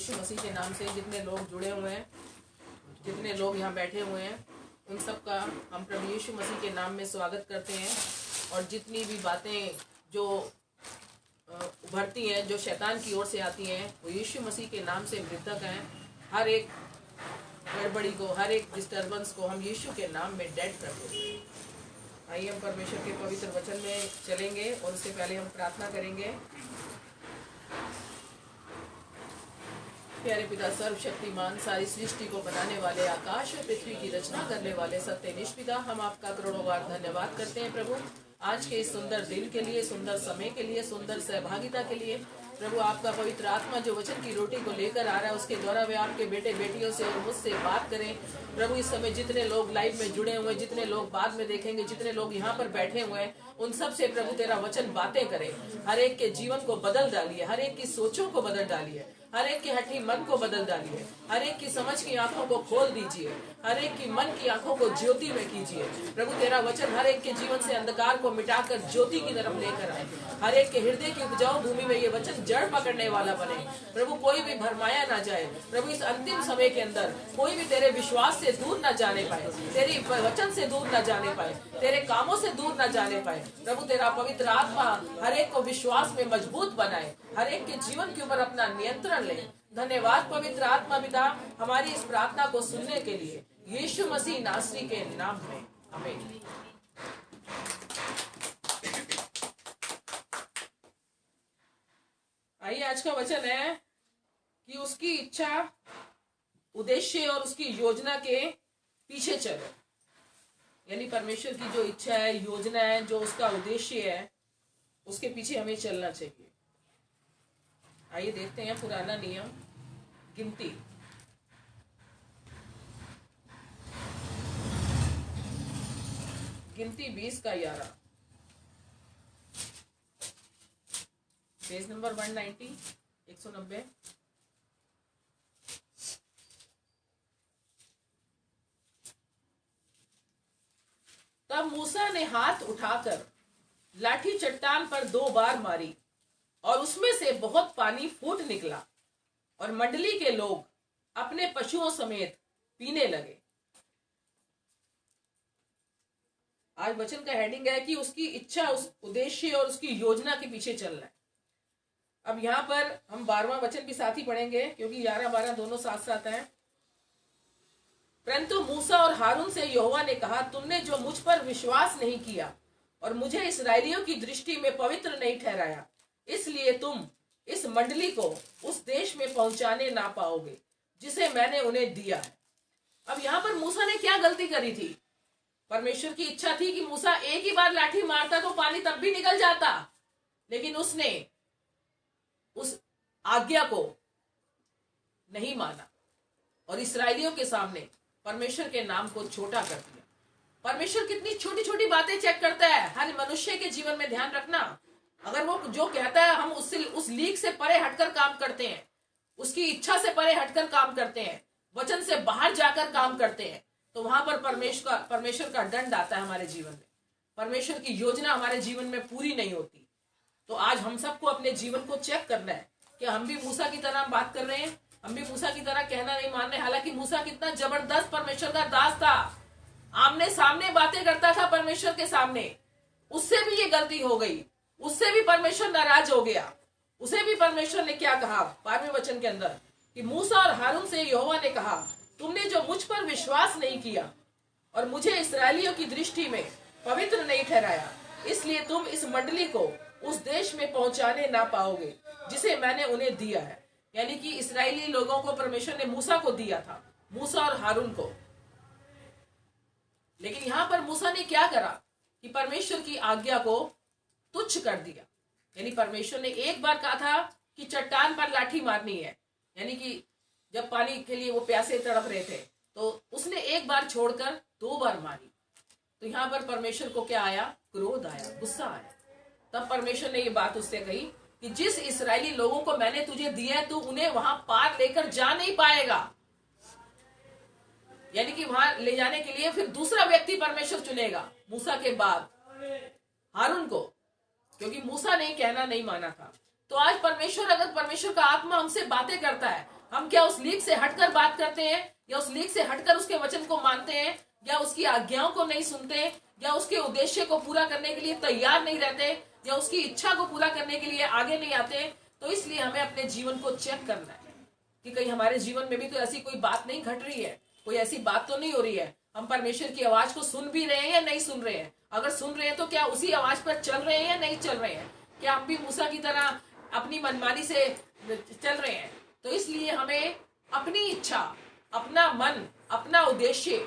यीशु मसीह के नाम से जितने लोग जुड़े हुए हैं, जितने लोग यहाँ बैठे हुए हैं, उन सब का हम प्रभु यीशु मसीह के नाम में स्वागत करते हैं। और जितनी भी बातें जो उभरती हैं, जो शैतान की ओर से आती हैं, वो यीशु मसीह के नाम से मृतक हैं। हर एक गड़बड़ी को, हर एक डिस्टर्बेंस को हम यीशु के नाम में डेड कर देते हैं। आइए हम परमेश्वर के पवित्र वचन में चलेंगे और उससे पहले हम प्रार्थना करेंगे। प्यारे पिता, सर्वशक्तिमान, सारी सृष्टि को बनाने वाले, आकाश और पृथ्वी की रचना करने वाले सत्यनिष्ठ पिता, हम आपका करोड़ों बार धन्यवाद करते हैं प्रभु, आज के इस सुंदर दिन के लिए, सुंदर समय के लिए, सुंदर सहभागिता के लिए। प्रभु, आपका पवित्र आत्मा जो वचन की रोटी को लेकर आ रहा है, उसके द्वारा वे आपके बेटे बेटियों से और मुझसे बात करें। प्रभु, इस समय जितने लोग लाइव में जुड़े हुए, जितने लोग बाद में देखेंगे, जितने लोग यहाँ पर बैठे हुए हैं, उन सब से प्रभु तेरा वचन बातें करे। हर एक के जीवन को बदल डालिए, हर एक की सोचों को बदल डालिए, हर एक के हठी मन को बदल डालिए, हर एक की समझ की आंखों को खोल दीजिए, हर एक की मन की आंखों को ज्योति में कीजिए। प्रभु, तेरा वचन हर एक के जीवन से अंधकार को मिटाकर ज्योति की तरफ लेकर आए। हर एक के हृदय की उपजाऊ भूमि में ये वचन जड़ पकड़ने वाला बने। प्रभु, कोई भी भरमाया ना जाए। प्रभु, इस अंतिम समय के अंदर कोई भी तेरे विश्वास से दूर न जाने पाए, तेरी वचन से दूर न जाने पाए, तेरे कामों से दूर न जाने पाए। प्रभु, तेरा पवित्र आत्मा हर एक को विश्वास में मजबूत बनाए, हर एक के जीवन के ऊपर अपना नियंत्रण ले। धन्यवाद पवित्र आत्मा पिता, हमारी इस प्रार्थना को सुनने के लिए, यीशु मसीह नासरी के नाम में, आमीन। आइए, आज का वचन है कि उसकी इच्छा, उद्देश्य और उसकी योजना के पीछे चलो। यानी परमेश्वर की जो इच्छा है, योजना है, जो उसका उद्देश्य है, उसके पीछे हमें चलना चाहिए। आइए देखते हैं पुराना नियम, गिनती गिनती 20:11, पेज नंबर 190, 190। तब मूसा ने हाथ उठाकर लाठी चट्टान पर 2 बार मारी और उसमें से बहुत पानी फूट निकला और मंडली के लोग अपने पशुओं समेत पीने लगे। आज वचन का हेडिंग है कि उसकी इच्छा, उस उद्देश्य और उसकी योजना के पीछे चलना है। अब यहाँ पर हम 12वां वचन भी साथ ही पढ़ेंगे, क्योंकि 11-12 दोनों साथ साथ हैं। परंतु मूसा और हारून से यहोवा ने कहा, तुमने जो मुझ पर विश्वास नहीं किया और मुझे इस्राएलियों की दृष्टि में पवित्र नहीं ठहराया, इसलिए तुम इस मंडली को उस देश में पहुंचाने ना पाओगे जिसे मैंने उन्हें दिया है। अब यहाँ पर मूसा ने क्या गलती करी थी? परमेश्वर की इच्छा थी कि मूसा एक ही बार लाठी मारता तो पानी तब भी निकल जाता, लेकिन उसने उस आज्ञा को नहीं माना और इस्राएलियों के सामने परमेश्वर के नाम को छोटा कर दिया। परमेश्वर कितनी छोटी छोटी बातें चेक करता है हर मनुष्य के जीवन में, ध्यान रखना। अगर वो जो कहता है हम उससे, उस लीक से परे हटकर काम करते हैं, उसकी इच्छा से परे हटकर काम करते हैं, वचन से बाहर जाकर काम करते हैं, तो वहां पर परमेश्वर का दंड आता है हमारे जीवन में। परमेश्वर की योजना हमारे जीवन में पूरी नहीं होती। तो आज हम सबको अपने जीवन को चेक करना है कि हम भी मूसा की तरह बात कर रहे हैं, हम भी मूसा की तरह कहना नहीं मान रहे। हालांकि मूसा कितना जबरदस्त परमेश्वर का दास था, आमने सामने बातें करता था परमेश्वर के सामने, उससे भी ये गलती हो गई, उससे भी परमेश्वर नाराज हो गया। उसे भी परमेश्वर ने क्या कहा 12वें वचन के अंदर कि मूसा और हारून से यहोवा ने कहा, तुमने जो मुझ पर विश्वास नहीं किया और मुझे इस्राएलियों की दृष्टि में पवित्र नहीं ठहराया, इसलिए तुम इस मंडली को उस देश में पहुंचाने ना पाओगे जिसे मैंने उन्हें दिया है। यानी कि इस्राएली लोगों को परमेश्वर ने मूसा को दिया था, मूसा और हारून को। लेकिन यहाँ पर मूसा ने क्या करा कि परमेश्वर की आज्ञा को तुच्छ कर दिया। यानी परमेश्वर ने एक बार कहा था कि चट्टान पर लाठी मारनी है, यानी कि जब पानी के लिए वो प्यासे तड़प रहे थे, तो उसने एक बार छोड़कर 2 बार मारी। तो यहाँ पर परमेश्वर को क्या आया? क्रोध आया, गुस्सा आया। तब परमेश्वर ने ये बात उससे कही कि जिस इस्राएली लोगों को मैंने तुझे दिया है, तू उन्हें वहां पार लेकर जा नहीं पाएगा। यानी कि वहां ले जाने के लिए फिर दूसरा व्यक्ति परमेश्वर चुनेगा मूसा के बाद, हारून को, क्योंकि मूसा ने कहना नहीं माना था। तो आज परमेश्वर, अगर परमेश्वर का आत्मा हमसे बातें करता है, हम क्या उस लीग से हटकर बात करते हैं, या उस लीग से हटकर उसके वचन को मानते हैं, या उसकी आज्ञाओं को नहीं सुनते, या उसके उद्देश्य को पूरा करने के लिए तैयार नहीं रहते, या उसकी इच्छा को पूरा करने के लिए आगे नहीं आते। तो इसलिए हमें अपने जीवन को चेक करना है कि कहीं हमारे जीवन में भी तो ऐसी कोई बात नहीं घट रही है, कोई ऐसी बात तो नहीं हो रही है। हम परमेश्वर की आवाज को सुन भी रहे हैं या नहीं सुन रहे हैं। अगर सुन रहे हैं तो क्या उसी आवाज पर चल रहे हैं या नहीं चल रहे हैं। क्या हम भी मूसा की तरह अपनी मनमानी से चल रहे हैं। तो इसलिए हमें अपनी इच्छा, अपना मन, अपना उद्देश्य,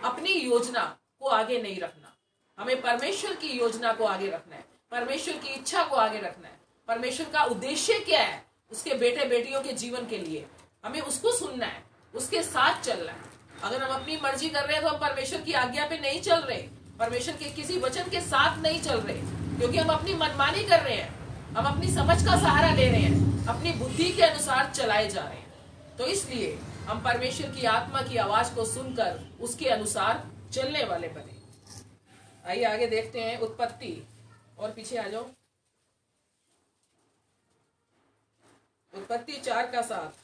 अपनी योजना को आगे नहीं रखना। हमें परमेश्वर की योजना को आगे रखना है, परमेश्वर की इच्छा को आगे रखना है। परमेश्वर का उद्देश्य क्या है उसके बेटे बेटियों के जीवन के लिए, हमें उसको सुनना है, उसके साथ चलना है। अगर हम अपनी मर्जी कर रहे हैं तो हम परमेश्वर की आज्ञा पे नहीं चल रहे, परमेश्वर के किसी वचन के साथ नहीं चल रहे, क्योंकि हम अपनी मनमानी कर रहे हैं, हम अपनी समझ का सहारा ले रहे हैं, अपनी बुद्धि के अनुसार चलाए जा रहे हैं। तो इसलिए हम परमेश्वर की आत्मा की आवाज को सुनकर उसके अनुसार चलने वाले बने। आइए आगे देखते हैं उत्पत्ति, और पीछे आ जाओ, उत्पत्ति 4:7।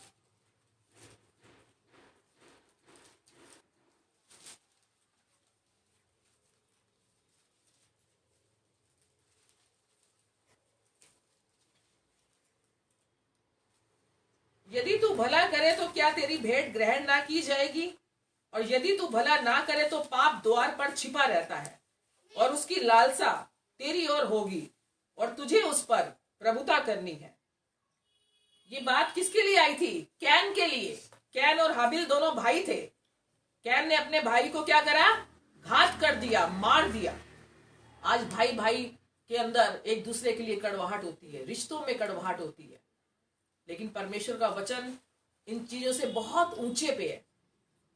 यदि तू भला करे तो क्या तेरी भेंट ग्रहण ना की जाएगी, और यदि तू भला ना करे तो पाप द्वार पर छिपा रहता है, और उसकी लालसा तेरी ओर होगी, और तुझे उस पर प्रभुता करनी है। ये बात किसके लिए आई थी? कैन के लिए। कैन और हाबिल दोनों भाई थे। कैन ने अपने भाई को क्या करा? घात कर दिया, मार दिया। आज भाई भाई के अंदर एक दूसरे के लिए कड़वाहट होती है, रिश्तों में कड़वाहट होती है, लेकिन परमेश्वर का वचन इन चीजों से बहुत ऊंचे पे है।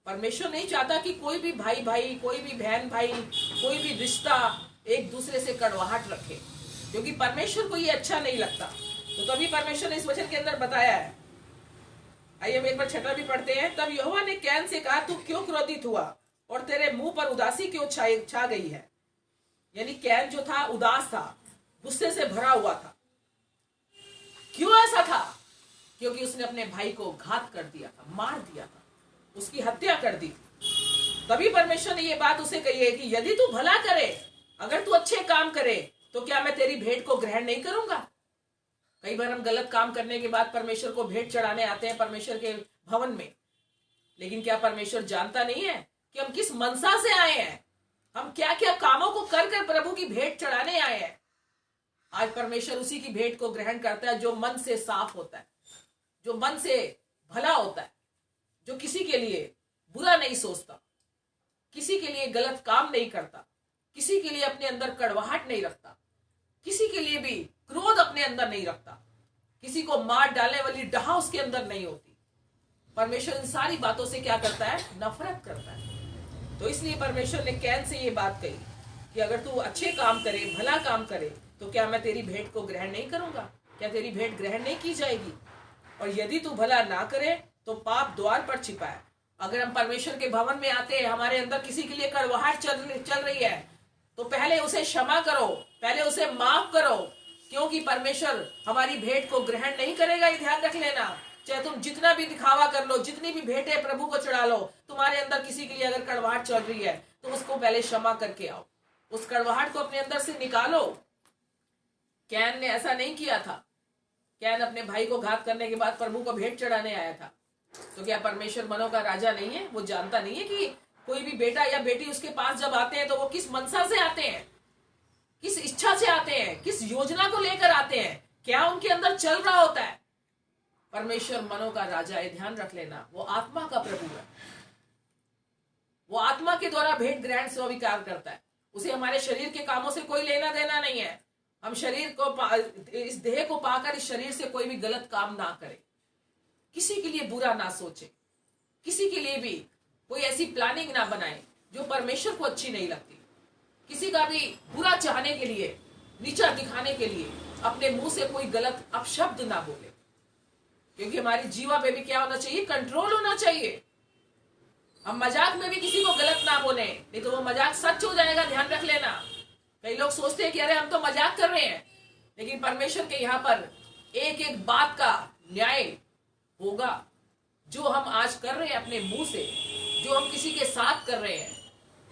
परमेश्वर नहीं चाहता कि कोई भी भाई भाई, कोई भी बहन भाई, कोई भी रिश्ता एक दूसरे से कड़वाहट रखे, क्योंकि परमेश्वर को ये अच्छा नहीं लगता। तो तभी परमेश्वर ने इस वचन के अंदर बताया है। आइए हम एक बार 6 भी पढ़ते हैं। तब यहोवा ने कैन से कहा, तू क्यों क्रोधित हुआ और तेरे मुंह पर उदासी क्यों छा गई है? यानी कैन जो था उदास था, गुस्से से भरा हुआ था। क्यों ऐसा था? क्योंकि उसने अपने भाई को घात कर दिया था, मार दिया था, उसकी हत्या कर दी। तभी परमेश्वर ने ये बात उसे कही है कि यदि तू भला करे, अगर तू अच्छे काम करे, तो क्या मैं तेरी भेंट को ग्रहण नहीं करूंगा? कई बार हम गलत काम करने के बाद परमेश्वर को भेंट चढ़ाने आते हैं परमेश्वर के भवन में, लेकिन क्या परमेश्वर जानता नहीं है कि हम किस मनसा से आए हैं? हम क्या क्या कामों को कर कर प्रभु की भेंट चढ़ाने आए हैं। आज परमेश्वर उसी की भेंट को ग्रहण करता है जो मन से साफ होता है, जो मन से भला होता है, जो किसी के लिए बुरा नहीं सोचता, किसी के लिए गलत काम नहीं करता, किसी के लिए अपने अंदर कड़वाहट नहीं रखता, किसी के लिए भी क्रोध अपने अंदर नहीं रखता, किसी को मार डालने वाली डहा उसके अंदर नहीं होती। परमेश्वर इन सारी बातों से क्या करता है? नफरत करता है। तो इसलिए परमेश्वर ने कैन से ये बात कही कि अगर तू अच्छे काम करे, भला काम करे, तो क्या मैं तेरी भेंट को ग्रहण नहीं करूंगा? क्या तेरी भेंट ग्रहण नहीं की जाएगी? और यदि तू भला ना करे तो पाप द्वार पर छिपा है। अगर हम परमेश्वर के भवन में आते हैं, हमारे अंदर किसी के लिए कड़वाहट चल रही है, तो पहले उसे क्षमा करो, पहले उसे माफ करो, क्योंकि परमेश्वर हमारी भेंट को ग्रहण नहीं करेगा। ये ध्यान रख लेना। चाहे तुम जितना भी दिखावा कर लो, जितनी भी भेंटें प्रभु को चढ़ा लो, तुम्हारे अंदर किसी के लिए अगर कड़वाहट चल रही है तो उसको पहले क्षमा करके आओ, उस कड़वाहट को अपने अंदर से निकालो। कैन ने ऐसा नहीं किया था। कैन अपने भाई को घात करने के बाद प्रभु को भेंट चढ़ाने आया था। तो क्या परमेश्वर मनों का राजा नहीं है? वो जानता नहीं है कि कोई भी बेटा या बेटी उसके पास जब आते हैं तो वो किस मनसा से आते हैं, किस इच्छा से आते हैं, किस योजना को लेकर आते हैं, क्या उनके अंदर चल रहा होता है? परमेश्वर मनों का राजा है, ध्यान रख लेना। वो आत्मा का प्रभु है, वो आत्मा के द्वारा भेंट ग्रहण स्वीकार करता है। उसे हमारे शरीर के कामों से कोई लेना देना नहीं है। हम शरीर को, इस देह को पाकर इस शरीर से कोई भी गलत काम ना करे, किसी के लिए बुरा ना सोचे, किसी के लिए भी कोई ऐसी प्लानिंग ना बनाए जो परमेश्वर को अच्छी नहीं लगती, किसी का भी बुरा चाहने के लिए, नीचा दिखाने के लिए अपने मुंह से कोई गलत अपशब्द ना बोले, क्योंकि हमारी जीवा पे भी क्या होना चाहिए? कंट्रोल होना चाहिए। हम मजाक में भी किसी को गलत ना बोले, नहीं तो वो मजाक सच हो जाएगा। ध्यान रख लेना। कई लोग सोचते हैं कि अरे हम तो मजाक कर रहे हैं, लेकिन परमेश्वर के यहाँ पर एक एक बात का न्याय होगा। जो हम आज कर रहे हैं अपने मुंह से, जो हम किसी के साथ कर रहे हैं,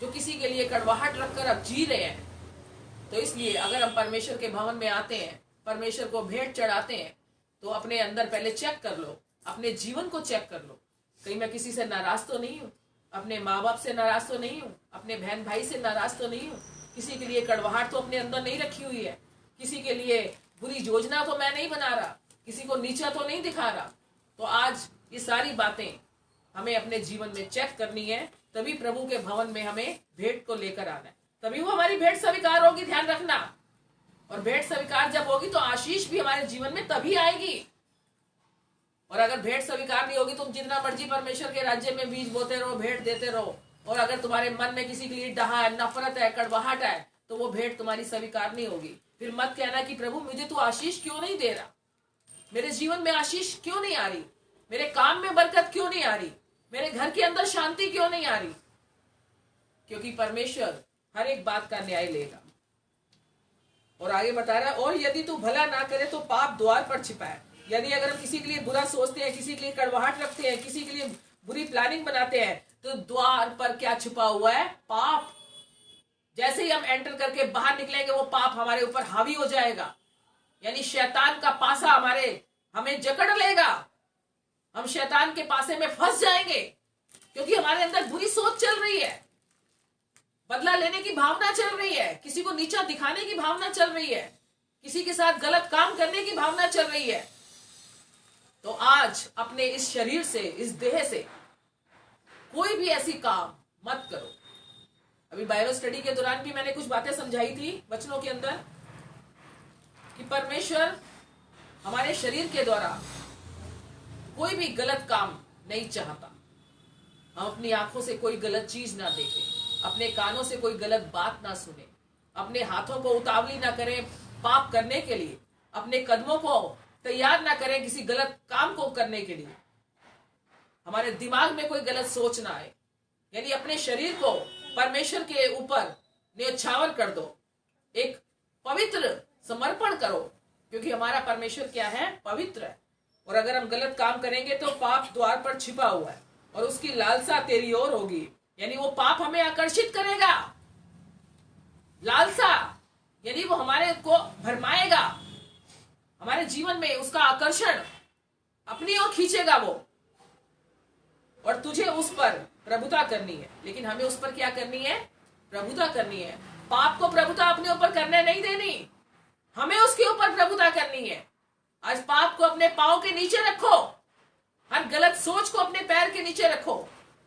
जो किसी के लिए कड़वाहट रखकर अब जी रहे हैं, तो इसलिए अगर हम परमेश्वर के भवन में आते हैं, परमेश्वर को भेंट चढ़ाते हैं, तो अपने अंदर पहले चेक कर लो, अपने जीवन को चेक कर लो, कहीं मैं किसी से नाराज तो नहीं हूँ, अपने माँ बाप से नाराज तो नहीं हूँ, अपने बहन भाई से नाराज तो नहीं हूँ, किसी के लिए कड़वाहट तो अपने अंदर नहीं रखी हुई है, किसी के लिए बुरी योजना तो मैं नहीं बना रहा, किसी को नीचा तो नहीं दिखा रहा। तो आज ये सारी बातें हमें अपने जीवन में चेक करनी है, तभी प्रभु के भवन में हमें भेंट को लेकर आना है, तभी वो हमारी भेंट स्वीकार होगी। ध्यान रखना, और भेंट स्वीकार जब होगी तो आशीष भी हमारे जीवन में तभी आएगी। और अगर भेंट स्वीकार नहीं होगी, तुम जितना मर्जी परमेश्वर के राज्य में बीज बोते रहो, भेंट देते रहो, और अगर तुम्हारे मन में किसी के लिए डहा है, नफरत है, कड़वाहट है, तो वो भेंट तुम्हारी स्वीकार नहीं होगी। फिर मत कहना कि प्रभु मुझे तू आशीष क्यों नहीं दे रहा, मेरे जीवन में आशीष क्यों नहीं आ रही, मेरे काम में बरकत क्यों नहीं आ रही, मेरे घर के अंदर शांति क्यों नहीं आ रही। क्योंकि परमेश्वर हर एक बात का न्याय लेगा। और आगे बता रहा है, और यदि तू भला ना करे तो पाप द्वार पर छिपा है। यदि अगर हम किसी के लिए बुरा सोचते हैं, किसी के लिए कड़वाहट रखते हैं, किसी के लिए बुरी प्लानिंग बनाते हैं, तो द्वार पर क्या छिपा हुआ है? पाप। जैसे ही हम एंटर करके बाहर निकलेंगे, वो पाप हमारे ऊपर हावी हो जाएगा, यानी शैतान का पासा हमें जकड़ लेगा, हम शैतान के पासे में फंस जाएंगे, क्योंकि हमारे अंदर बुरी सोच चल रही है, बदला लेने की भावना चल रही है, किसी को नीचा दिखाने की भावना चल रही है, किसी के साथ गलत काम करने की भावना चल रही है। तो आज अपने इस शरीर से, इस देह से कोई भी ऐसी काम मत करो। अभी बाइबल स्टडी के दौरान भी मैंने कुछ बातें समझाई थी वचनों के अंदर, कि परमेश्वर हमारे शरीर के द्वारा कोई भी गलत काम नहीं चाहता। हम अपनी आंखों से कोई गलत चीज ना देखें, अपने कानों से कोई गलत बात ना सुने, अपने हाथों को उतावली ना करें पाप करने के लिए, अपने कदमों को तैयार ना करें किसी गलत काम को करने के लिए, हमारे दिमाग में कोई गलत सोच ना आए। यानी अपने शरीर को परमेश्वर के ऊपर न्यौछावर कर दो, एक पवित्र समर्पण करो, क्योंकि हमारा परमेश्वर क्या है? पवित्र है। और अगर हम गलत काम करेंगे तो पाप द्वार पर छिपा हुआ है, और उसकी लालसा तेरी ओर होगी, यानी वो पाप हमें आकर्षित करेगा। लालसा यानी वो हमारे को भरमाएगा, हमारे जीवन में उसका आकर्षण अपनी ओर खींचेगा वो, और तुझे उस पर प्रभुता करनी है। लेकिन हमें उस पर क्या करनी है? प्रभुता करनी है। पाप को प्रभुता अपने ऊपर करने नहीं देनी, हमें उसके ऊपर प्रभुता करनी है। आज पाप को अपने पांव के नीचे रखो, हर गलत सोच को अपने पैर के नीचे रखो,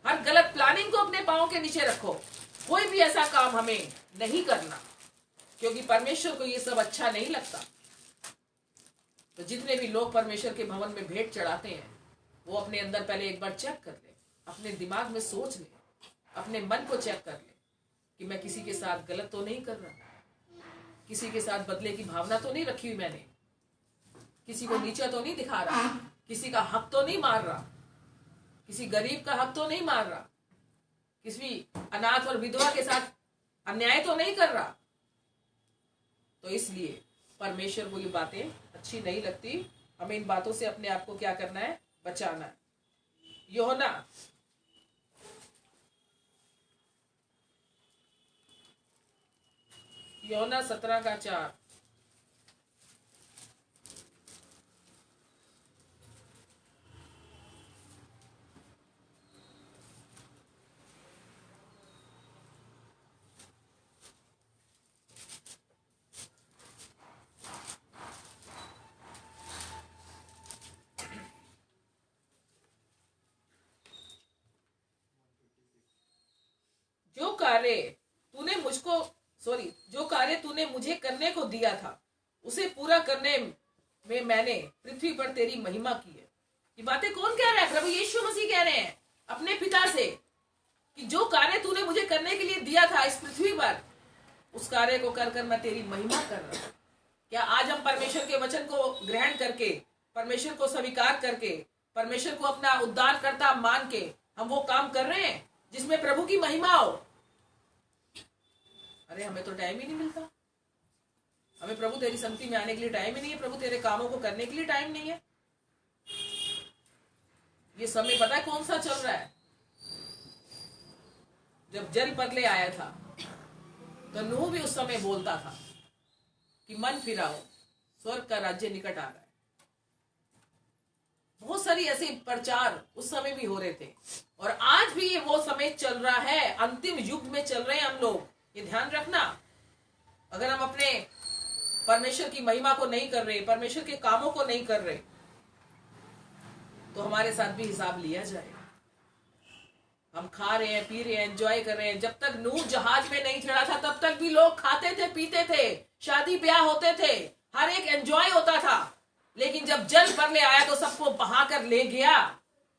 हर गलत प्लानिंग को अपने पांव के नीचे रखो। कोई भी ऐसा काम हमें नहीं करना, क्योंकि परमेश्वर को ये सब अच्छा नहीं लगता। तो जितने भी लोग परमेश्वर के भवन में भेंट चढ़ाते हैं, वो अपने अंदर पहले एक बार चेक कर ले, अपने दिमाग में सोच ले, अपने मन को चेक कर ले कि मैं किसी के साथ गलत तो नहीं कर रहा, किसी के साथ बदले की भावना तो नहीं रखी हुई मैंने, किसी को नीचा तो नहीं दिखा रहा, किसी का हक तो नहीं मार रहा, किसी गरीब का हक तो नहीं मार रहा, किसी अनाथ और विधवा के साथ अन्याय तो नहीं कर रहा। तो इसलिए परमेश्वर को ये बातें अच्छी नहीं लगती। हमें इन बातों से अपने आप को क्या करना है? बचाना है। यूहन्ना 17:4। जो कार्य तूने मुझे करने को दिया था, उसे पूरा करने में मैंने पृथ्वी पर तेरी महिमा की है। ये बातें कौन कह रहा है? प्रभु यीशु मसीह कह रहे हैं अपने पिता से कि जो कार्य तूने मुझे करने के लिए दिया था इस पृथ्वी पर, उस कार्य को कर कर मैं तेरी महिमा कर रहा हूं। क्या आज हम परमेश्वर के वचन को ग्रहण करके, परमेश्वर को स्वीकार करके, परमेश्वर को अपना उद्धारकर्ता मान के हम वो काम कर रहे हैं जिसमें प्रभु की महिमा हो? अरे हमें तो टाइम ही नहीं मिलता, हमें प्रभु तेरी संगति में आने के लिए टाइम ही नहीं है, प्रभु तेरे कामों को करने के लिए टाइम नहीं है। ये समय पता है कौन सा चल रहा है? जब जल प्रलय आया था तो नूह भी उस समय बोलता था कि मन फिराओ, स्वर्ग का राज्य निकट आ रहा है। बहुत सारी ऐसे प्रचार उस समय भी हो रहे थे, और आज भी ये वो समय चल रहा है। अंतिम युग में चल रहे हैं हम लोग, ये ध्यान रखना। अगर हम अपने परमेश्वर की महिमा को नहीं कर रहे, परमेश्वर के कामों को नहीं कर रहे, तो हमारे साथ भी हिसाब लिया जाएगा। हम खा रहे हैं, पी रहे हैं, एंजॉय कर रहे हैं। जब तक नूह जहाज में नहीं चढ़ा था तब तक भी लोग खाते थे, पीते थे, शादी ब्याह होते थे, हर एक एंजॉय होता था। लेकिन जब जल प्रलय आया तो सबको बहा कर ले गया,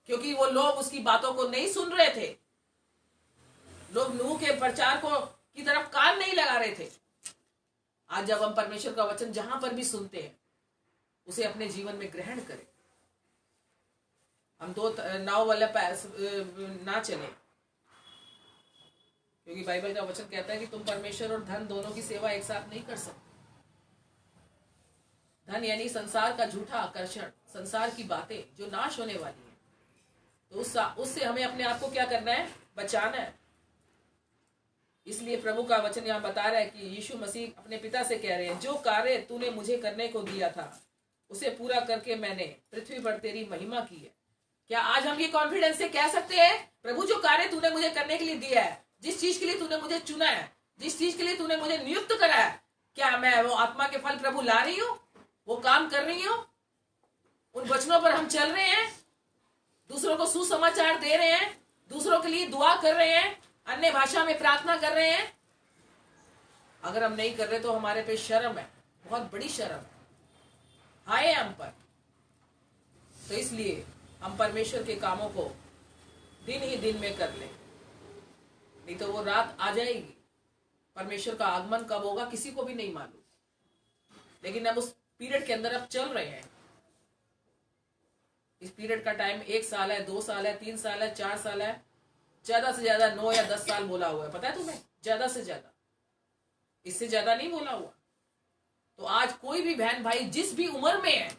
क्योंकि वो लोग उसकी बातों को नहीं सुन रहे थे। लोग नूह के प्रचार को की तरफ कान नहीं लगा रहे थे। आज जब हम परमेश्वर का वचन जहां पर भी सुनते हैं, उसे अपने जीवन में ग्रहण करें। हम दो नाव वाला ना चले, क्योंकि बाइबल का वचन कहता है कि तुम परमेश्वर और धन दोनों की सेवा एक साथ नहीं कर सकते। धन यानी संसार का झूठा आकर्षण, संसार की बातें जो नाश होने वाली है, तो उससे हमें अपने आप को क्या करना है? बचाना है। इसलिए प्रभु का वचन यहाँ बता रहा है कि यीशु मसीह अपने पिता से कह रहे हैं, जो कार्य तूने मुझे करने को दिया था उसे पूरा करके मैंने पृथ्वी पर तेरी महिमा की है। क्या आज हम ये कॉन्फिडेंस से कह सकते हैं, प्रभु जो कार्य तूने मुझे करने के लिए दिया है, जिस चीज के लिए तूने मुझे चुना है, जिस चीज के लिए तूने मुझे नियुक्त करा है, क्या मैं वो आत्मा के फल प्रभु ला रही हूँ, वो काम कर रही हूँ? उन वचनों पर हम चल रहे हैं, दूसरों को सुसमाचार दे रहे हैं, दूसरों के लिए दुआ कर रहे हैं, अन्य भाषा में प्रार्थना कर रहे हैं? अगर हम नहीं कर रहे तो हमारे पे शर्म है, बहुत बड़ी शर्म है, हाय हम पर। तो इसलिए हम परमेश्वर के कामों को दिन ही दिन में कर लें, नहीं तो वो रात आ जाएगी। परमेश्वर का आगमन कब होगा किसी को भी नहीं मालूम, लेकिन हम उस पीरियड के अंदर अब चल रहे हैं। इस पीरियड का टाइम 1 साल है, 2 साल है, 3 साल है, 4 साल है, ज्यादा से ज्यादा 9 या 10 साल बोला हुआ है। पता है तुम्हें? ज्यादा से ज्यादा, इससे ज्यादा नहीं बोला हुआ। तो आज कोई भी बहन भाई जिस भी उम्र में है,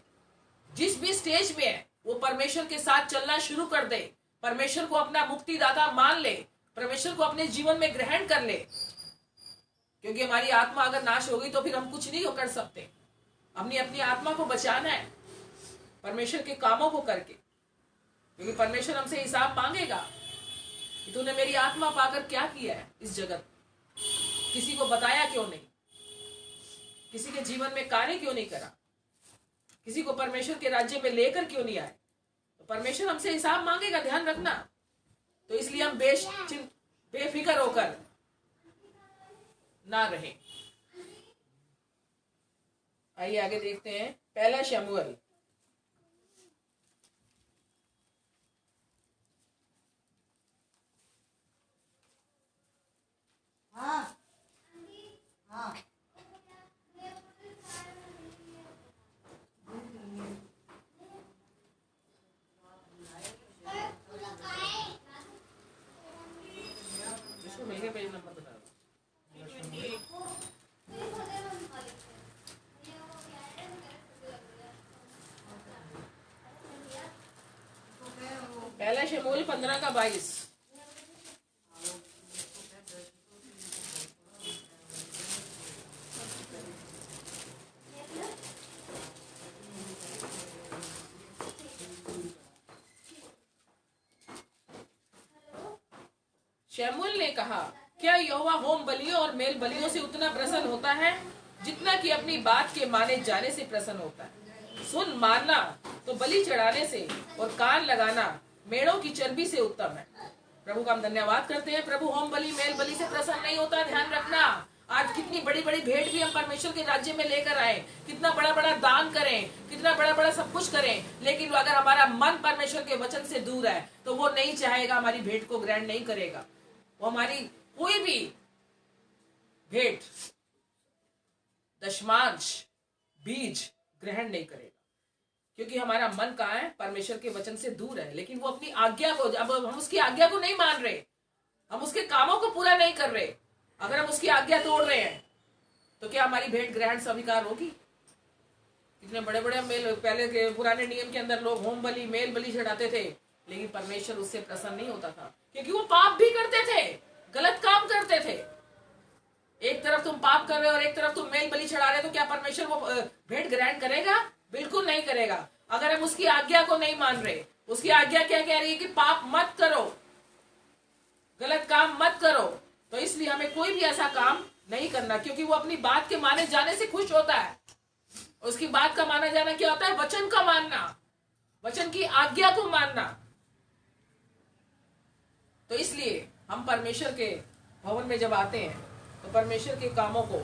जिस भी स्टेज में है, वो परमेश्वर के साथ चलना शुरू कर दे, परमेश्वर को अपना मुक्तिदाता मान ले, परमेश्वर को अपने जीवन में ग्रहण कर ले। क्योंकि हमारी आत्मा अगर नाश हो गई तो फिर हम कुछ नहीं कर सकते। अपनी आत्मा को बचाना है परमेश्वर के कामों को करके, क्योंकि परमेश्वर हमसे हिसाब मांगेगा कि तूने मेरी आत्मा पाकर क्या किया है इस जगत, किसी को बताया क्यों नहीं, किसी के जीवन में कार्य क्यों नहीं करा, किसी को परमेश्वर के राज्य में लेकर क्यों नहीं आए। तो परमेश्वर हमसे हिसाब मांगेगा, ध्यान रखना। तो इसलिए हम बेफिक्र होकर ना रहें। आइए आगे देखते हैं। पहला शमूएल इसको मिलके पेज नंबर बता दो। पहला शमूएल 15 का 22। शमूएल ने कहा, क्या यहोवा होम बलियों और मेल बलियों से उतना प्रसन्न होता है जितना कि अपनी बात के माने जाने से प्रसन्न होता है? सुन मानना तो बलि चढ़ाने से और कान लगाना मेढ़ों की चर्बी से उत्तम है। प्रभु का हम धन्यवाद करते हैं। प्रभु होम बलि मेल बलि से प्रसन्न नहीं होता, ध्यान रखना। आज कितनी बड़ी बड़ी भेंट भी हम परमेश्वर के राज्य में लेकर आए, कितना बड़ा बड़ा दान करें, कितना बड़ा बड़ा सब कुछ करें, लेकिन अगर हमारा मन परमेश्वर के वचन से दूर है तो वो नहीं चाहेगा, हमारी भेंट को ग्रहण नहीं करेगा। वो हमारी कोई भी भेंट, दशमांश, बीज ग्रहण नहीं करेगा, क्योंकि हमारा मन कहाँ है? परमेश्वर के वचन से दूर है। लेकिन वो अपनी आज्ञा को, अब हम उसकी आज्ञा को नहीं मान रहे, हम उसके कामों को पूरा नहीं कर रहे, अगर हम उसकी आज्ञा तोड़ रहे हैं तो क्या हमारी भेंट ग्रहण स्वीकार होगी? कितने बड़े बड़े मेल, पहले के पुराने नियम के अंदर लोग होम बलि मेल बलि चढ़ाते थे, लेकिन परमेश्वर उससे प्रसन्न नहीं होता था, क्योंकि वो पाप भी करते थे, गलत काम करते थे। एक तरफ तुम पाप कर रहे हो और एक तरफ तुम मेल बलि चढ़ा रहे हो, तो क्या परमेश्वर वो भेंट ग्रहण करेगा? बिल्कुल नहीं करेगा। अगर हम उसकी आज्ञा को नहीं मान रहे, उसकी आज्ञा क्या कह रही है कि पाप मत करो, गलत काम मत करो, तो इसलिए हमें कोई भी ऐसा काम नहीं करना, क्योंकि वो अपनी बात के माने जाने से खुश होता है। उसकी बात का माना जाना क्या होता है? वचन का मानना, वचन की आज्ञा को मानना। तो इसलिए हम परमेश्वर के भवन में जब आते हैं तो परमेश्वर के कामों को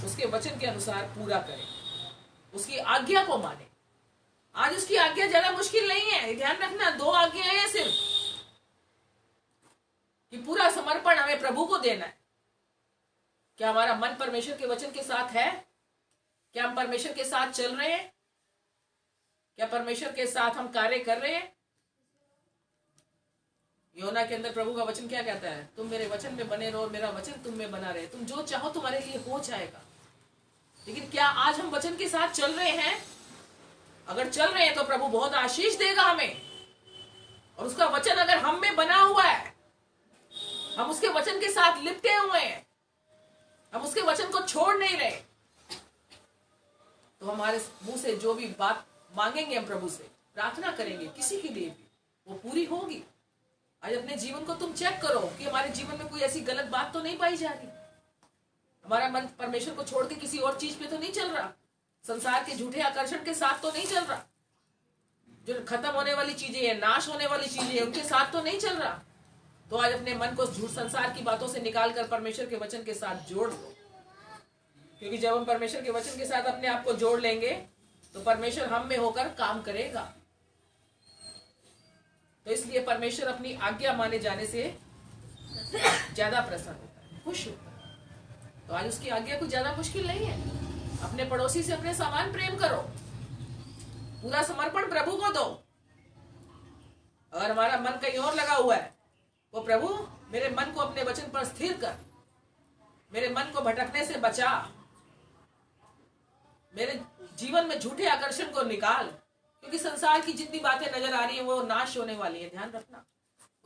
उसके वचन के अनुसार पूरा करें, उसकी आज्ञा को माने। आज उसकी आज्ञा ज्यादा मुश्किल नहीं है, ध्यान रखना। 2 आज्ञाएं हैं सिर्फ, कि पूरा समर्पण हमें प्रभु को देना है। क्या हमारा मन परमेश्वर के वचन के साथ है? क्या हम परमेश्वर के साथ चल रहे हैं? क्या परमेश्वर के साथ हम कार्य कर रहे हैं? योना के अंदर प्रभु का वचन क्या कहता है? तुम मेरे वचन में बने रहो, मेरा वचन तुम में बना रहे, तुम जो चाहो तुम्हारे लिए हो जाएगा। लेकिन क्या आज हम वचन के साथ चल रहे हैं? अगर चल रहे हैं तो प्रभु बहुत आशीष देगा हमें। और उसका वचन अगर हम में बना हुआ है, हम उसके वचन के साथ लिपटे हुए हैं, हम उसके वचन को छोड़ नहीं रहे, तो हमारे मुंह से जो भी बात मांगेंगे, हम प्रभु से प्रार्थना करेंगे किसी के लिए भी, वो पूरी होगी। आज अपने जीवन को तुम चेक करो कि हमारे जीवन में कोई ऐसी गलत बात तो नहीं पाई जा रही। हमारा मन परमेश्वर को छोड़ के किसी और चीज पे तो नहीं चल रहा, संसार के झूठे आकर्षण के साथ तो नहीं चल रहा, जो खत्म होने वाली चीजें हैं, नाश होने वाली चीजें हैं, उनके साथ तो नहीं चल रहा। तो आज अपने मन को झूठ संसार की बातों से निकालकर परमेश्वर के वचन के साथ जोड़ दो, क्योंकि जब हम परमेश्वर के वचन के साथ अपने आप को जोड़ लेंगे तो परमेश्वर हम में होकर काम करेगा। तो इसलिए परमेश्वर अपनी आज्ञा माने जाने से ज्यादा प्रसन्न होता है, खुश होता है। तो आज उसकी आज्ञा कुछ ज्यादा मुश्किल नहीं है। अपने पड़ोसी से अपने समान प्रेम करो, पूरा समर्पण प्रभु को दो। अगर हमारा मन कहीं और लगा हुआ है, वो प्रभु मेरे मन को अपने वचन पर स्थिर कर, मेरे मन को भटकने से बचा, मेरे जीवन में झूठे आकर्षण को निकाल, क्योंकि संसार की जितनी बातें नजर आ रही है वो नाश होने वाली है। ध्यान रखना,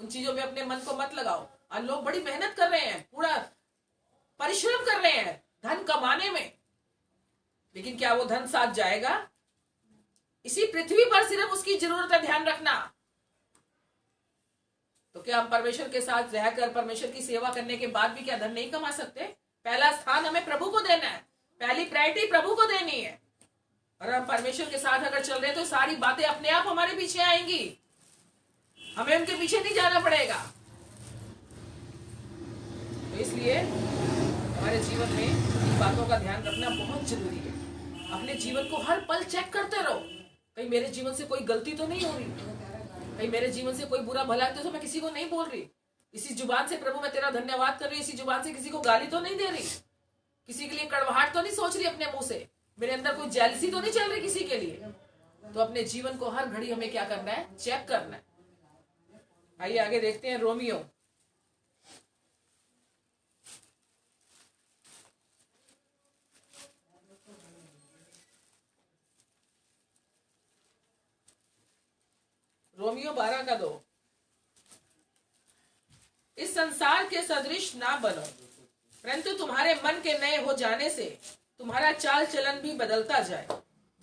उन चीजों में अपने मन को मत लगाओ। आज लोग बड़ी मेहनत कर रहे हैं, पूरा परिश्रम कर रहे हैं धन कमाने में, लेकिन क्या वो धन साथ जाएगा? इसी पृथ्वी पर सिर्फ उसकी जरूरत है, ध्यान रखना। तो क्या हम परमेश्वर के साथ रहकर परमेश्वर की सेवा करने के बाद भी क्या धन नहीं कमा सकते? पहला स्थान हमें प्रभु को देना है, पहली प्रायोरिटी प्रभु को देनी है। और हम परमेश्वर के साथ अगर चल रहे हैं तो सारी बातें अपने आप हमारे पीछे आएंगी, हमें उनके पीछे नहीं जाना पड़ेगा। तो इसलिए हमारे जीवन में इन बातों का ध्यान रखना बहुत जरूरी है। अपने जीवन को हर पल चेक करते रहो, कहीं मेरे जीवन से कोई गलती तो नहीं हो रही, कहीं मेरे जीवन से कोई बुरा भला तो मैं किसी को नहीं बोल रही, इसी जुबान से प्रभु मैं तेरा धन्यवाद कर रही हूँ, इसी जुबान से किसी को गाली तो नहीं दे रही, किसी के लिए कड़वाहट तो नहीं सोच रही अपने मुंह से, मेरे अंदर कोई जेलसी तो नहीं चल रही किसी के लिए। तो अपने जीवन को हर घड़ी हमें क्या करना है? चेक करना है। आइए आगे देखते हैं रोमियो रोमियो 12:2। इस संसार के सदृश ना बनो, परंतु तुम्हारे मन के नए हो जाने से तुम्हारा चाल चलन भी बदलता जाए,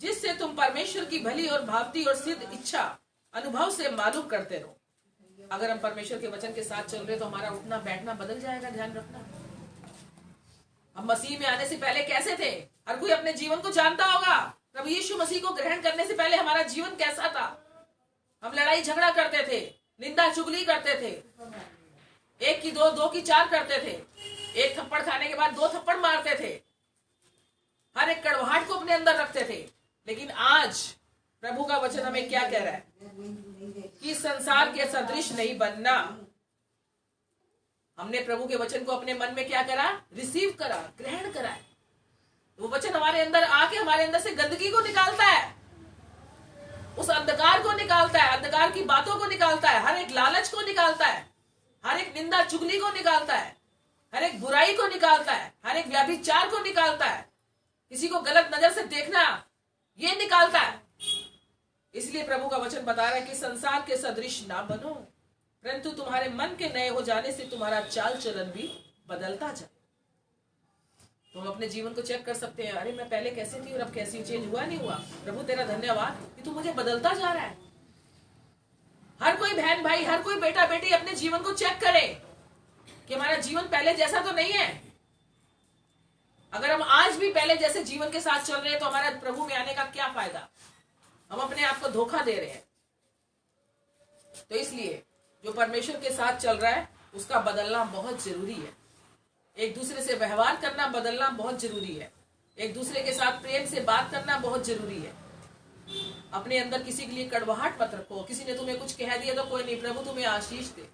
जिससे तुम परमेश्वर की भली और भावती और सिद्ध इच्छा अनुभव से मालूम करते रहो। अगर हम परमेश्वर के वचन के साथ चल रहे तो हमारा उठना बैठना बदल जाएगा। ध्यान रखना, हम मसीह में आने से पहले कैसे थे? हर कोई अपने जीवन को जानता होगा। प्रभु यीशु मसीह को ग्रहण करने से पहले हमारा जीवन कैसा था? हम लड़ाई झगड़ा करते थे, निंदा चुगली करते थे, 1 की 2, 2 की 4 करते थे, 1 थप्पड़ खाने के बाद 2 थप्पड़ मारते थे, हर एक कड़वाहट को अपने अंदर रखते थे। लेकिन आज प्रभु का वचन हमें क्या कह रहा है? कि संसार के सदृश नहीं बनना। हमने प्रभु के वचन को अपने मन में क्या करा? रिसीव करा, ग्रहण करा। वो वचन हमारे अंदर आके हमारे अंदर से गंदगी को निकालता है, उस अंधकार को निकालता है, अंधकार की बातों को निकालता है, हर एक लालच को निकालता है, हर एक निंदा चुगली को निकालता है, हर एक बुराई को निकालता है, हर एक व्यभिचार को निकालता है, किसी को गलत नजर से देखना ये निकालता है। इसलिए प्रभु का वचन बता रहा है कि संसार के सदृश ना बनो, परंतु तुम्हारे मन के नए हो जाने से तुम्हारा चाल चलन भी बदलता जाए। तुम अपने जीवन को चेक कर सकते हैं, अरे मैं पहले कैसे थी और अब कैसी, चेंज हुआ नहीं हुआ? प्रभु तेरा धन्यवाद कि तू मुझे बदलता जा रहा है। हर कोई बहन भाई, हर कोई बेटा बेटी अपने जीवन को चेक करे कि हमारा जीवन पहले जैसा तो नहीं है। अगर हम आज भी पहले जैसे जीवन के साथ चल रहे हैं तो हमारा प्रभु में आने का क्या फायदा? हम अपने आप को धोखा दे रहे हैं। तो इसलिए जो परमेश्वर के साथ चल रहा है उसका बदलना बहुत जरूरी है। एक दूसरे से व्यवहार करना, बदलना बहुत जरूरी है। एक दूसरे के साथ प्रेम से बात करना बहुत जरूरी है। अपने अंदर किसी के लिए कड़वाहट मत रखो। किसी ने तुम्हें कुछ कह दिया तो कोई नहीं, प्रभु तुम्हें आशीष दे,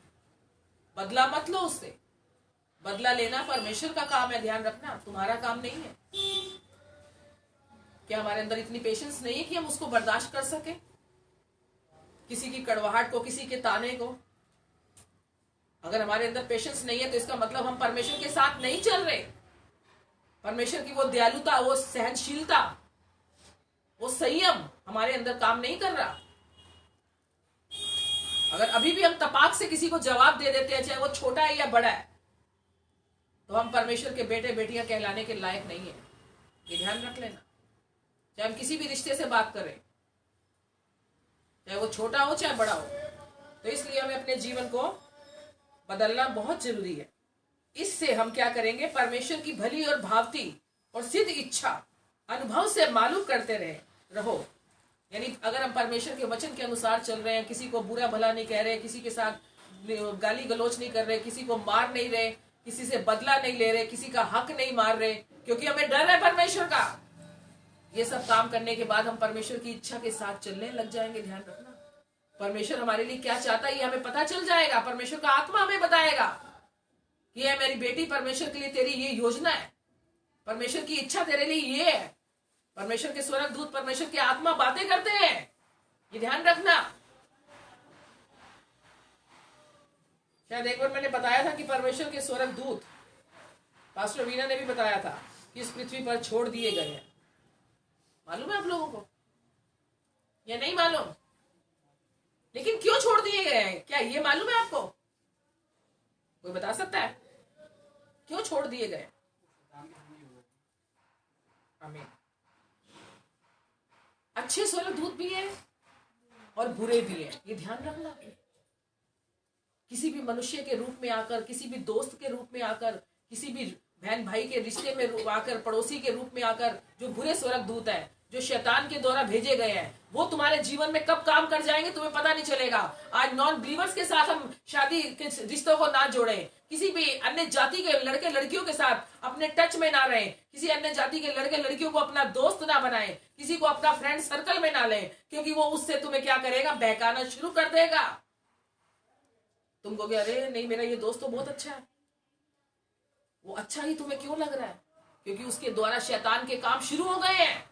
बदला मत लो उससे। बदला लेना परमेश्वर का काम है, ध्यान रखना, तुम्हारा काम नहीं है। क्या हमारे अंदर इतनी पेशेंस नहीं है कि हम उसको बर्दाश्त कर सके, किसी की कड़वाहट को, किसी के ताने को? अगर हमारे अंदर पेशेंस नहीं है तो इसका मतलब हम परमेश्वर के साथ नहीं चल रहे। परमेश्वर की वो दयालुता, वो सहनशीलता, वो संयम हमारे अंदर काम नहीं कर रहा। अगर अभी भी हम तपाक से किसी को जवाब दे देते हैं, चाहे वो छोटा है या बड़ा है, तो हम परमेश्वर के बेटे बेटियां कहलाने के लायक नहीं है। ये ध्यान रख लेना। चाहे हम किसी भी रिश्ते से बात करें, चाहे वो छोटा हो चाहे बड़ा हो। तो इसलिए हमें अपने जीवन को बदलना बहुत जरूरी है। इससे हम क्या करेंगे? परमेश्वर की भली और भावती और सिद्ध इच्छा अनुभव से मालूम करते रहो। यानी अगर हम परमेश्वर के वचन के अनुसार चल रहे हैं, किसी को बुरा भला नहीं कह रहे, किसी के साथ गाली गलौच नहीं कर रहे, किसी को मार नहीं रहे, किसी से बदला नहीं ले रहे, किसी का हक नहीं मार रहे, क्योंकि हमें डर है परमेश्वर का। ये सब काम करने के बाद हम परमेश्वर की इच्छा के साथ चलने लग जाएंगे। ध्यान रखना, परमेश्वर हमारे लिए क्या चाहता है ये हमें पता चल जाएगा। परमेश्वर का आत्मा हमें बताएगा कि ये मेरी बेटी, परमेश्वर के लिए तेरी ये योजना है, परमेश्वर की इच्छा तेरे लिए ये है। परमेश्वर के स्वर्गदूत, परमेश्वर की आत्मा बातें करते हैं, ये ध्यान रखना। शायद एक बार मैंने बताया था कि परमेश्वर के स्वर्गदूत, पास्टर वीना ने भी बताया था कि इस पृथ्वी पर छोड़ दिए गए हैं। मालूम है आप लोगों को या नहीं मालूम? लेकिन क्यों छोड़ दिए गए हैं, क्या ये मालूम है आपको? कोई बता सकता है क्यों छोड़ दिए गए? आमीन। अच्छे स्वर्गदूत भी हैं और बुरे भी हैं, ये ध्यान रखना। किसी भी मनुष्य के रूप में आकर, किसी भी दोस्त के रूप में आकर, किसी भी बहन भाई के रिश्ते में आकर, पड़ोसी के रूप में आकर, जो बुरे स्वर्गदूत हैं, जो शैतान के द्वारा भेजे गए हैं, वो तुम्हारे जीवन में कब काम कर जाएंगे तुम्हें पता नहीं चलेगा। आज नॉन बिलीवर्स के साथ हम शादी के रिश्तों को ना जोड़ें, किसी भी अन्य जाति के लड़के लड़कियों के साथ अपने टच में ना रहें, किसी अन्य जाति के लड़के लड़कियों को अपना दोस्त ना बनाएं, किसी को अपना फ्रेंड सर्कल में ना लें, क्योंकि वो उससे तुम्हें क्या करेगा? बहकाना शुरू कर देगा। तुम कहोगे अरे नहीं, मेरा ये दोस्त तो बहुत अच्छा है। वो अच्छा ही तुम्हें क्यों लग रहा है? क्योंकि उसके द्वारा शैतान के काम शुरू हो गए हैं।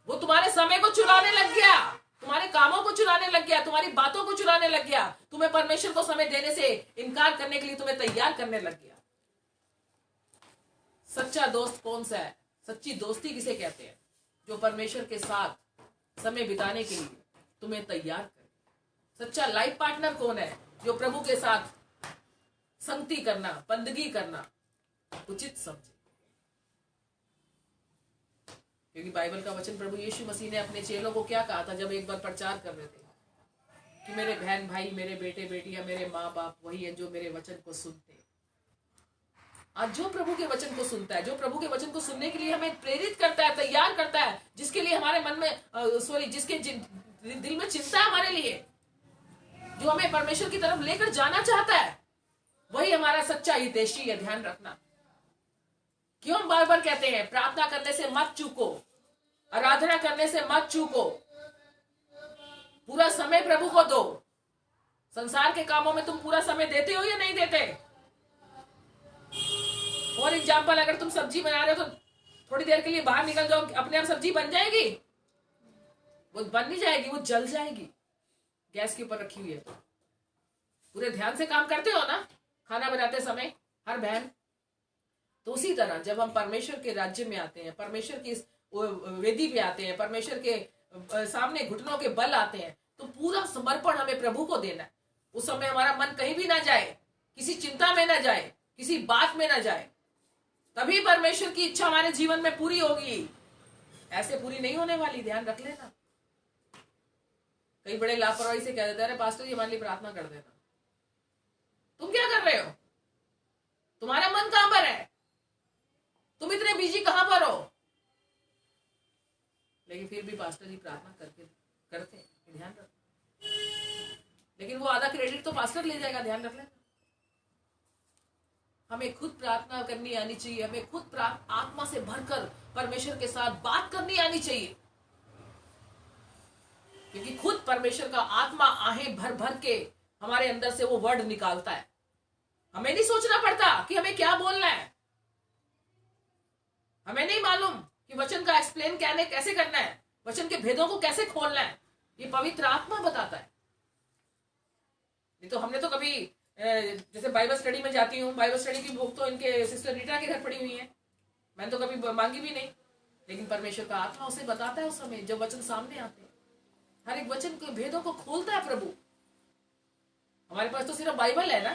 वो तुम्हारे समय को चुराने लग गया, तुम्हारे कामों को चुराने लग गया, तुम्हारी बातों को चुराने लग गया, तुम्हें परमेश्वर को समय देने से इनकार करने के लिए तुम्हें तैयार करने लग गया। सच्चा दोस्त कौन सा है? सच्ची दोस्ती किसे कहते हैं? जो परमेश्वर के साथ समय बिताने के लिए तुम्हें तैयार करे। सच्चा लाइफ पार्टनर कौन है? जो प्रभु के साथ संगति करना, बंदगी करना उचित समझे। क्योंकि बाइबल का वचन प्रभु यीशु मसीह ने अपने चेलों को क्या कहा था जब एक बार प्रचार कर रहे थे कि मेरे बहन भाई, मेरे बेटे बेटियां, मेरे माँ बाप वही है जो मेरे वचन को सुनते हैं। आज जो प्रभु के वचन को सुनता है, जो प्रभु के वचन को सुनने के लिए हमें प्रेरित करता है, तैयार करता है, जिसके लिए हमारे मन में जिसके दिल में चिंता है हमारे लिए, जो हमें परमेश्वर की तरफ लेकर जाना चाहता है, वही हमारा सच्चा हितैषी है। ध्यान रखना। क्यों हम बार बार कहते हैं प्रार्थना करने से मत चूको, आराधना करने से मत चूको, पूरा समय प्रभु को दो। संसार के कामों में तुम पूरा समय देते हो या नहीं देते? फॉर एग्जाम्पल, अगर तुम सब्जी बना रहे हो तो थोड़ी देर के लिए बाहर निकल जाओ, अपने आप सब्जी बन जाएगी? वो बन नहीं जाएगी, वो जल जाएगी। गैस के ऊपर रखी हुई है तो पूरे ध्यान से काम करते हो ना खाना बनाते समय, हर बहन। तो उसी तरह जब हम परमेश्वर के राज्य में आते हैं, परमेश्वर की वेदी पे आते हैं, परमेश्वर के सामने घुटनों के बल आते हैं, तो पूरा समर्पण हमें प्रभु को देना है। उस समय हमारा मन कहीं भी ना जाए, किसी चिंता में ना जाए, किसी बात में ना जाए, तभी परमेश्वर की इच्छा हमारे जीवन में पूरी होगी। ऐसे पूरी नहीं होने वाली, ध्यान रख लेना। कई बड़े लापरवाही से कह देते हैं, अरे पास्टर जी हमारे लिए प्रार्थना कर देना। तुम क्या कर रहे हो? तुम्हारा मन कहां पर है? तुम इतने बिजी कहां पर हो? लेकिन फिर भी पास्टर जी प्रार्थना करते ध्यान रख, लेकिन वो आधा क्रेडिट तो पास्टर ले जाएगा, ध्यान रख लेना। हमें खुद प्रार्थना करनी आनी चाहिए, हमें खुद आत्मा से भरकर परमेश्वर के साथ बात करनी आनी चाहिए, क्योंकि खुद परमेश्वर का आत्मा आहें भर भर के हमारे अंदर से वो वर्ड निकालता है। हमें नहीं सोचना पड़ता कि हमें क्या बोलना है, हमें नहीं मालूम कि वचन का एक्सप्लेन कैसे करना है, वचन के भेदों को कैसे खोलना है, ये पवित्र आत्मा बताता है। नहीं तो हमने तो कभी जैसे बाइबल स्टडी में जाती हूँ, बाइबल स्टडी की बुक तो इनके सिस्टर रीटा के घर पड़ी हुई है, मैंने तो कभी मांगी भी नहीं, लेकिन परमेश्वर का आत्मा उसे बताता है उस समय जब वचन सामने आते हैं। हर एक वचन के भेदों को खोलता है प्रभु। हमारे पास तो सिर्फ बाइबल है ना,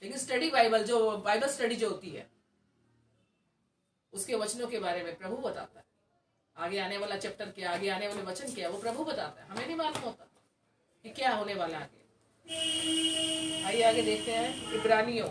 लेकिन स्टडी बाइबल, जो बाइबल स्टडी जो होती है, उसके वचनों के बारे में प्रभु बताता है। आगे आने वाला चैप्टर क्या, आगे आने वाले वचन क्या, वो प्रभु बताता है, हमें नहीं मालूम होता कि क्या होने वाला आगे। आइए आगे देखते हैं इब्रानियों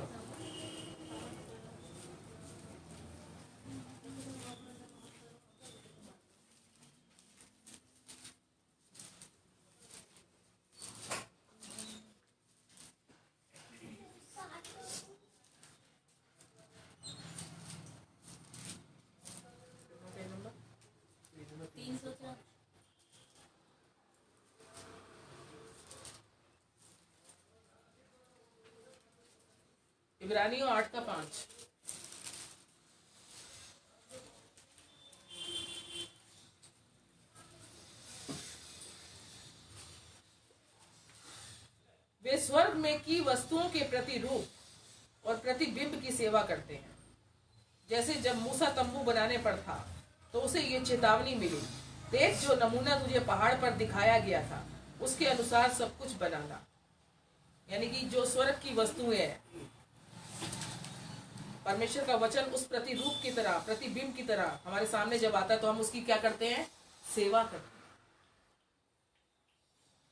इब्रानियों 8:5। वे स्वर्ग में की वस्तुओं के प्रतिरूप और प्रतिबिंब की सेवा करते हैं। जैसे जब मूसा तंबू बनाने पर था तो उसे ये चेतावनी मिली, देख जो नमूना तुझे पहाड़ पर दिखाया गया था उसके अनुसार सब कुछ बनाना। यानी कि जो स्वर्ग की वस्तुएं हैं, परमेश्वर का वचन उस प्रतिरूप की तरह, प्रतिबिंब की तरह हमारे सामने जब आता है तो हम उसकी क्या करते हैं? सेवा करते हैं।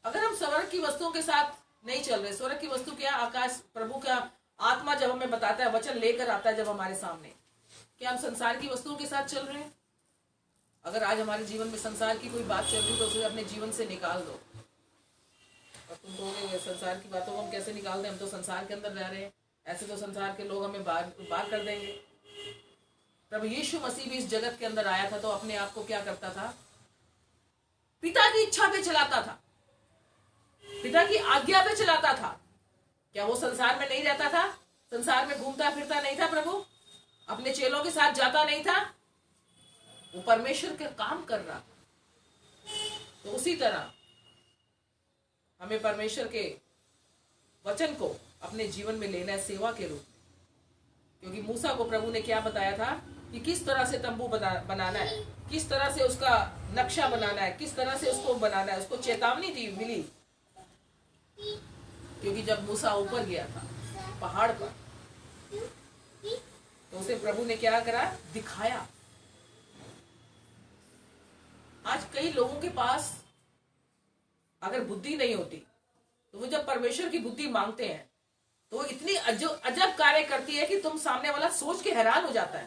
अगर हम स्वर्ग की वस्तुओं के साथ नहीं चल रहे, स्वर्ग की वस्तु क्या? आकाश, प्रभु का आत्मा जब हमें बताता है, वचन लेकर आता है जब हमारे सामने, क्या हम संसार की वस्तुओं के साथ चल रहे हैं? अगर आज हमारे जीवन में संसार की कोई बात चल रही है तो उसे अपने जीवन से निकाल दो। और तुम कहोगे संसार की बातों को हम कैसे निकाल दें, हम तो संसार के अंदर रह रहे हैं, ऐसे तो संसार के लोग हमें बाहर कर देंगे। प्रभु यीशु मसीह भी इस जगत के अंदर आया था तो अपने आप को क्या करता था? पिता की इच्छा पे चलाता था, पिता की आज्ञा पे चलाता था। क्या वो संसार में नहीं रहता था? संसार में घूमता फिरता नहीं था? प्रभु अपने चेलों के साथ जाता नहीं था? वो परमेश्वर का काम कर रहा था। तो उसी तरह हमें परमेश्वर के वचन को अपने जीवन में लेना है सेवा के रूप में, क्योंकि मूसा को प्रभु ने क्या बताया था कि किस तरह से तंबू बनाना है, किस तरह से उसका नक्शा बनाना है, किस तरह से उसको बनाना है। उसको चेतावनी दी मिली, क्योंकि जब मूसा ऊपर गया था पहाड़ पर तो उसे प्रभु ने क्या करा? दिखाया। आज कई लोगों के पास अगर बुद्धि नहीं होती तो वो जब परमेश्वर की बुद्धि मांगते हैं तो वो इतनी अजब कार्य करती है कि तुम सामने वाला सोच के हैरान हो जाता है,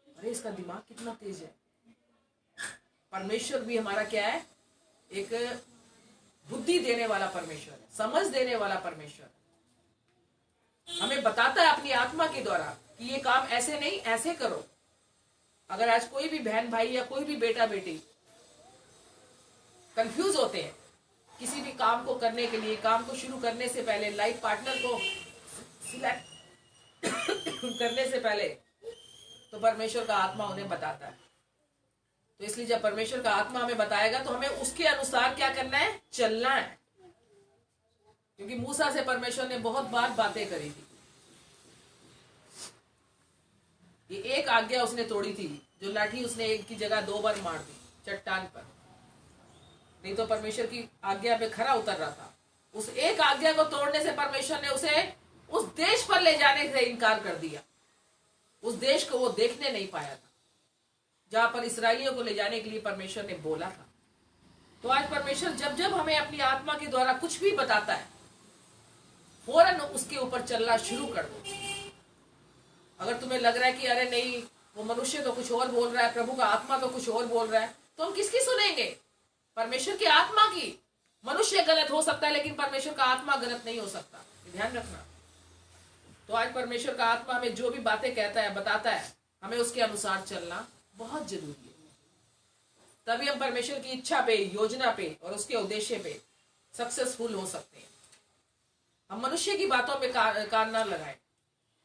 अरे इसका दिमाग कितना तेज है। परमेश्वर भी हमारा क्या है? एक बुद्धि देने वाला परमेश्वर है, समझ देने वाला परमेश्वर है। हमें बताता है अपनी आत्मा के द्वारा कि ये काम ऐसे नहीं, ऐसे करो। अगर आज कोई भी बहन भाई या कोई भी बेटा बेटी कंफ्यूज होते हैं किसी भी काम को करने के लिए, काम को शुरू करने से पहले, लाइफ पार्टनर को सिलेक्ट करने से पहले, तो परमेश्वर का आत्मा उन्हें बताता है। तो इसलिए जब परमेश्वर का आत्मा हमें बताएगा तो हमें उसके अनुसार क्या करना है? चलना है। क्योंकि मूसा से परमेश्वर ने बहुत बार बातें करी थी। ये एक आज्ञा उसने तोड़ी थी, जो लाठी उसने एक की जगह 2 बार मार दी चट्टान पर। नहीं तो परमेश्वर की आज्ञा पे खरा उतर रहा था। उस एक आज्ञा को तोड़ने से परमेश्वर ने उसे उस देश पर ले जाने से इनकार कर दिया। उस देश को वो देखने नहीं पाया था जहां पर इसराइलियों को ले जाने के लिए परमेश्वर ने बोला था। तो आज परमेश्वर जब जब हमें अपनी आत्मा के द्वारा कुछ भी बताता है, फौरन उसके ऊपर चलना शुरू कर दो। अगर तुम्हें लग रहा है कि अरे नहीं, वो मनुष्य तो कुछ और बोल रहा है, प्रभु का आत्मा तो कुछ और बोल रहा है, तो हम किसकी सुनेंगे? परमेश्वर की आत्मा की। मनुष्य गलत हो सकता है लेकिन परमेश्वर का आत्मा गलत नहीं हो सकता, ध्यान रखना। तो आज परमेश्वर का आत्मा हमें जो भी बातें कहता है, बताता है, हमें उसके अनुसार चलना बहुत जरूरी है। तभी हम परमेश्वर की इच्छा पे, योजना पे और उसके उद्देश्य पे सक्सेसफुल हो सकते हैं। हम मनुष्य की बातों में कान ना लगाएं,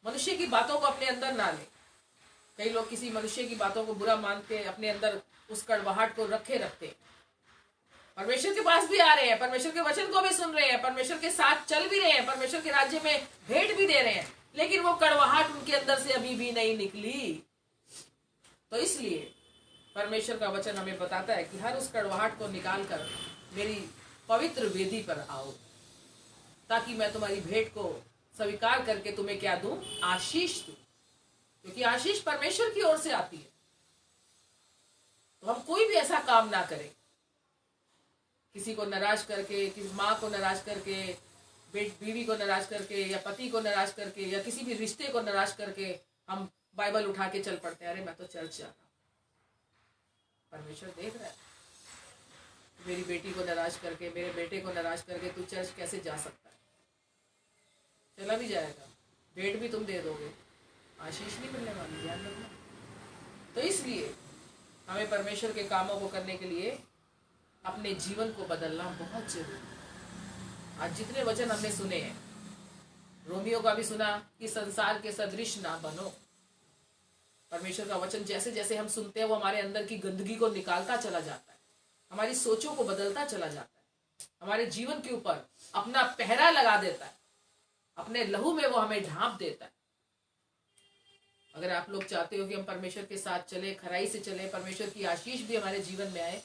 मनुष्य की बातों को अपने अंदर ना लें। कई लोग किसी मनुष्य की बातों को बुरा मानते, अपने अंदर उस कड़वाहट को रखते। परमेश्वर के पास भी आ रहे हैं, परमेश्वर के वचन को भी सुन रहे हैं, परमेश्वर के साथ चल भी रहे हैं, परमेश्वर के राज्य में भेंट भी दे रहे हैं, लेकिन वो कड़वाहट उनके अंदर से अभी भी नहीं निकली। तो इसलिए परमेश्वर का वचन हमें बताता है कि हर उस कड़वाहट को निकाल कर मेरी पवित्र वेदी पर आओ, ताकि मैं तुम्हारी भेंट को स्वीकार करके तुम्हें क्या दूं? आशीष दूं। क्योंकि आशीष परमेश्वर की ओर से आती है। तो हम कोई भी ऐसा काम ना करें किसी को नाराज करके, किसी माँ को नाराज करके, बीवी को नाराज करके, या पति को नाराज करके, या किसी भी रिश्ते को नाराज करके हम बाइबल उठा के चल पड़ते हैं। अरे मैं तो चर्च जाता हूं। परमेश्वर देख रहा है, मेरी बेटी को नाराज करके, मेरे बेटे को नाराज करके तू चर्च कैसे जा सकता है? चला भी जाएगा, भेंट भी तुम दे दोगे, आशीष नहीं मिलने वाली, ध्यान रखना। तो इसलिए हमें परमेश्वर के कामों को करने के लिए अपने जीवन को बदलना बहुत जरूरी है। आज जितने वचन हमने सुने हैं, रोमियो का भी सुना कि संसार के सदृश ना बनो। परमेश्वर का वचन जैसे जैसे हम सुनते हैं वो हमारे अंदर की गंदगी को निकालता चला जाता है, हमारी सोचों को बदलता चला जाता है, हमारे जीवन के ऊपर अपना पहरा लगा देता है, अपने लहू में वो हमें ढांप देता है। अगर आप लोग चाहते हो कि हम परमेश्वर के साथ चले, खराई से चले, परमेश्वर की आशीष भी हमारे जीवन में आए,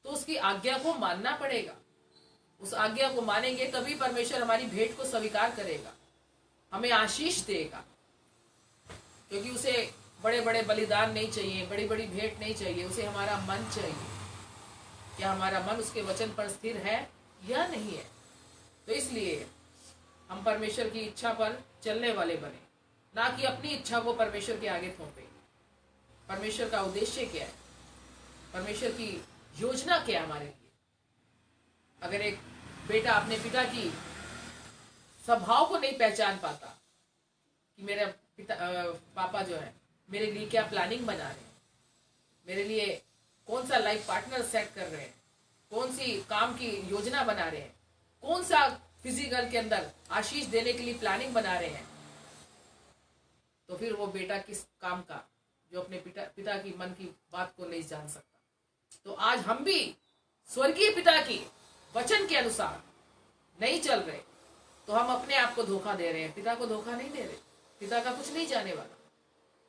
तो उसकी आज्ञा को मानना पड़ेगा। उस आज्ञा को मानेंगे तभी परमेश्वर हमारी भेंट को स्वीकार करेगा, हमें आशीष देगा। क्योंकि उसे बड़े बड़े बलिदान नहीं चाहिए, बड़ी बड़ी भेंट नहीं चाहिए, उसे हमारा मन चाहिए। क्या हमारा मन उसके वचन पर स्थिर है या नहीं है? तो इसलिए हम परमेश्वर की इच्छा पर चलने वाले बने, ना कि अपनी इच्छा को परमेश्वर के आगे थोपे। परमेश्वर का उद्देश्य क्या है, परमेश्वर की योजना क्या है हमारे लिए? अगर एक बेटा अपने पिता की स्वभाव को नहीं पहचान पाता कि मेरा पापा जो है मेरे लिए क्या प्लानिंग बना रहे हैं, मेरे लिए कौन सा लाइफ पार्टनर सेट कर रहे हैं, कौन सी काम की योजना बना रहे हैं, कौन सा फिजिकल के अंदर आशीष देने के लिए प्लानिंग बना रहे हैं, तो फिर वो बेटा किस काम का जो अपने पिता की मन की बात को नहीं जान सकता। तो आज हम भी स्वर्गीय पिता की वचन के अनुसार नहीं चल रहे, तो हम अपने आप को धोखा दे रहे हैं, पिता को धोखा नहीं दे रहे। पिता का कुछ नहीं जाने वाला।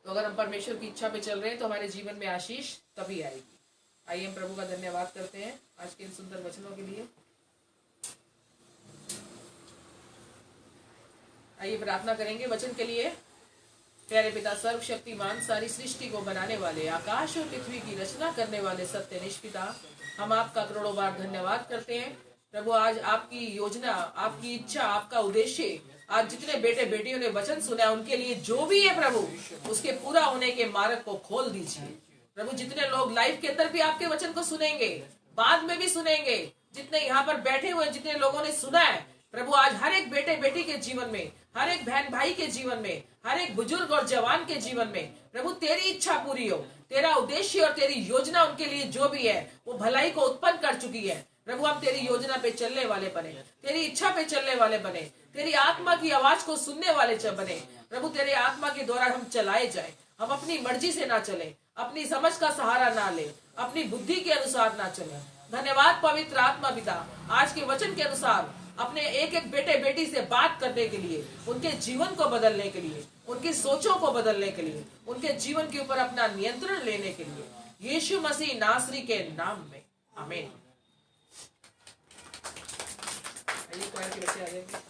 तो अगर हम परमेश्वर की इच्छा पे चल रहे हैं तो हमारे जीवन में आशीष तभी आएगी। आइए हम प्रभु का धन्यवाद करते हैं आज के इन सुंदर वचनों के लिए। आइए प्रार्थना करेंगे वचन के लिए। प्यारे पिता सर्वशक्तिमान, सारी सृष्टि को बनाने वाले, आकाश और पृथ्वी की रचना करने वाले सत्यनिष्ठ पिता, हम आपका करोड़ों बार धन्यवाद करते हैं। प्रभु आज आपकी योजना, आपकी इच्छा, आपका उद्देश्य, आज जितने बेटे बेटियों ने वचन सुना उनके लिए जो भी है प्रभु, उसके पूरा होने के मार्ग को खोल दीजिए। प्रभु जितने लोग लाइफ के अंदर भी आपके वचन को सुनेंगे, बाद में भी सुनेंगे, जितने यहाँ पर बैठे हुए जितने लोगों ने सुना है प्रभु, आज हर एक बेटे बेटी के जीवन में, हर एक बहन भाई के जीवन में, हर एक बुजुर्ग और जवान के जीवन में प्रभु तेरी इच्छा पूरी हो, तेरा उद्देश्य और तेरी योजना उनके लिए जो भी है वो भलाई को उत्पन्न कर चुकी है। प्रभु हम तेरी योजना पे चलने वाले बने, तेरी इच्छा पे चलने वाले बने, तेरी आत्मा की आवाज को सुनने वाले बने। प्रभु तेरे आत्मा के द्वारा हम चलाए जाए, हम अपनी मर्जी से ना चले, अपनी समझ का सहारा ना ले, अपनी बुद्धि के अनुसार ना चले। धन्यवाद पवित्र आत्मा पिता, आज के वचन के अनुसार अपने एक एक बेटे बेटी से बात करने के लिए, उनके जीवन को बदलने के लिए, उनकी सोचों को बदलने के लिए, उनके जीवन के ऊपर अपना नियंत्रण लेने के लिए, यीशु मसीह नासरी के नाम में, आमीन। क्वायर के बच्चे आ जाएंगे।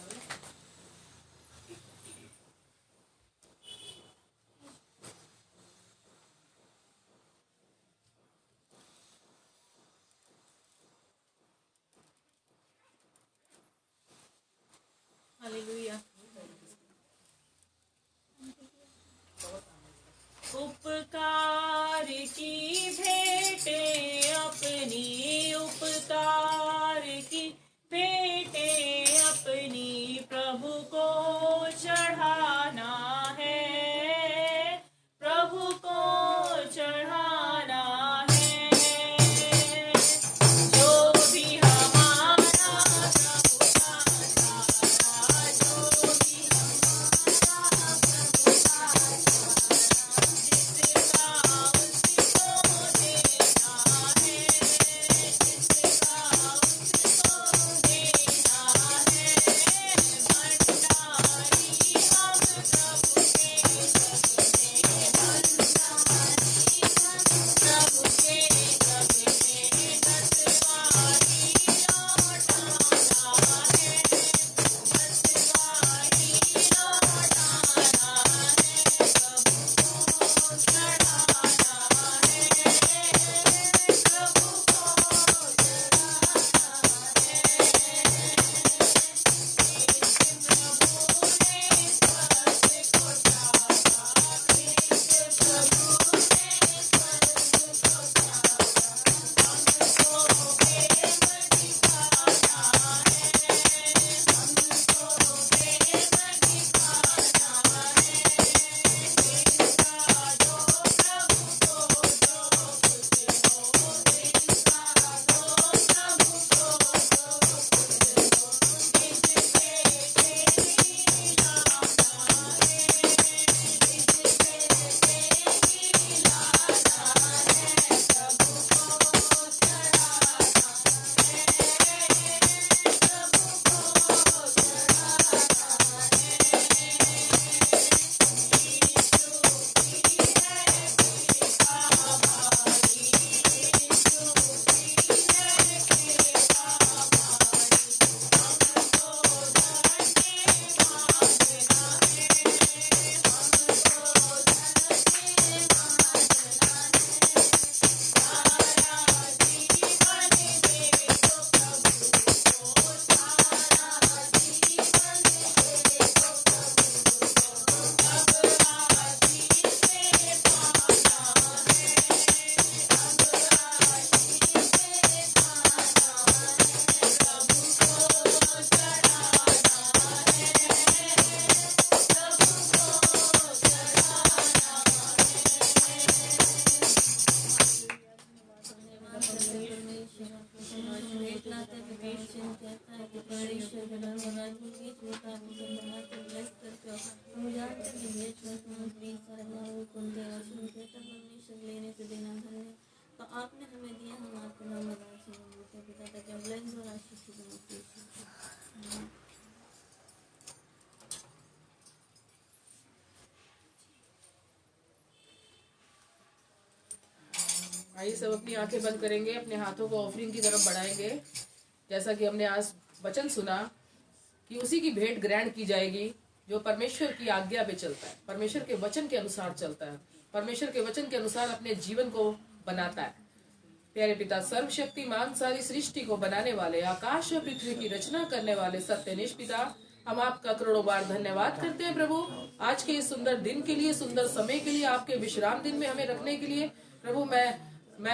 हालेलुया। उपकार की भेंटे अपनी, उपकार की भेंटे अपनी प्रभु को चढ़ाना है, प्रभु को चढ़ाना है। जो भी हमारा प्रभु का चारा, जो भी हमारा प्रभु का चारा, जिसका उसको देना है, जिसका उसको देना है। भंडारी हम प्रभु के जग में, भंडारी हम प्रभु के जग में, रखवाली लौटाना है, रखवाली लौटाना है, प्रभु को चढ़ाना है, प्रभु को लेने से देना धन्य तो आपने हमें दिया, हम आपके नाम लगाए पिता, ताकि हम ब्लेस और आशीष की आइए सब अपनी आंखें बंद करेंगे, अपने हाथों को ऑफरिंग की तरफ बढ़ाएंगे। जैसा कि हमने आज वचन सुना कि उसी की भेंट ग्रहण की जाएगी जो परमेश्वर की आज्ञा पे चलता है, परमेश्वर के वचन के अनुसार चलता है, परमेश्वर के वचन के अनुसार अपने जीवन को बनाता है। प्यारे पिता, सर्वशक्तिमान सारी सृष्टि को बनाने वाले, आकाश और पृथ्वी की रचना करने वाले सत्यनिष्ठ पिता, हम आपका करोड़ों बार धन्यवाद करते हैं प्रभु, आज के इस सुंदर दिन के लिए, सुंदर समय के लिए, आपके विश्राम दिन में हमें रखने के लिए। प्रभु मैं